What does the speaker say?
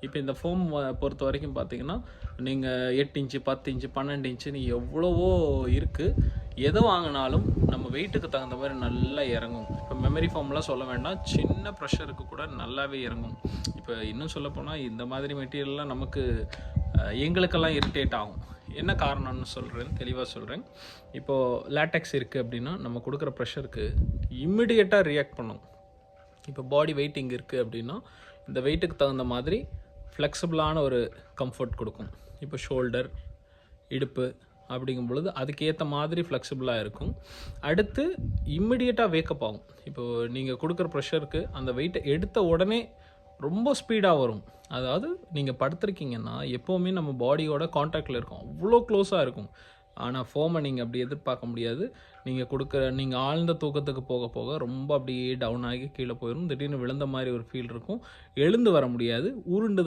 இப்போ இந்த ஃபோம் பொறுத்த வரைக்கும் பார்த்தீங்கன்னா, நீங்கள் 8 இன்ச்சு, 10 இன்ச்சு, 12 இன்ச்சுன்னு எவ்வளவோ இருக்குது. எதை வாங்கினாலும் நம்ம வெயிட்டுக்கு தகுந்த மாதிரி நல்லா இறங்கும். இப்போ மெமரி ஃபோம்லாம் சொல்ல வேண்டாம், சின்ன ப்ரெஷருக்கு கூட நல்லாவே இறங்கும். இப்போ இன்னும் சொல்லப்போனால் இந்த மாதிரி மெட்டீரியல்லாம் நமக்கு எங்களுக்கெல்லாம் இரிட்டேட் ஆகும். என்ன காரணம்னு சொல்கிறேன், தெளிவாக சொல்கிறேன். இப்போது லேட்டெக்ஸ் இருக்குது அப்படின்னா நம்ம கொடுக்குற ப்ரெஷருக்கு இம்மிடியேட்டாக ரியாக்ட் பண்ணும். இப்போ பாடி வெயிட் இங்கே இருக்குது அப்படின்னா இந்த வெயிட்டுக்கு தகுந்த மாதிரி ஃப்ளெக்சிபிளான ஒரு கம்ஃபர்ட் கொடுக்கும். இப்போ ஷோல்டர், இடுப்பு அப்படிங்கும் பொழுது அதுக்கேற்ற மாதிரி ஃப்ளெக்சிபிளாக இருக்கும். அடுத்து இம்மிடியேட்டாக வேக்கப் ஆகும். இப்போது நீங்கள் கொடுக்குற ப்ரெஷருக்கு அந்த வெயிட்டை எடுத்த உடனே ரொம்ப ஸ்பீடாக வரும். அதாவது நீங்கள் படுத்துருக்கீங்கன்னா எப்போவுமே நம்ம பாடியோட காண்டாக்டில் இருக்கும், அவ்வளோ க்ளோஸாக இருக்கும். ஆனால் ஃபோமை நீங்கள் அப்படி எதிர்பார்க்க முடியாது. நீங்கள் ஆழ்ந்த தூக்கத்துக்கு போக போக ரொம்ப அப்படியே டவுன் ஆகி கீழே போயிடும். திடீர்னு விழுந்த மாதிரி ஒரு ஃபீல் இருக்கும். எழுந்து வர முடியாது, உருண்டு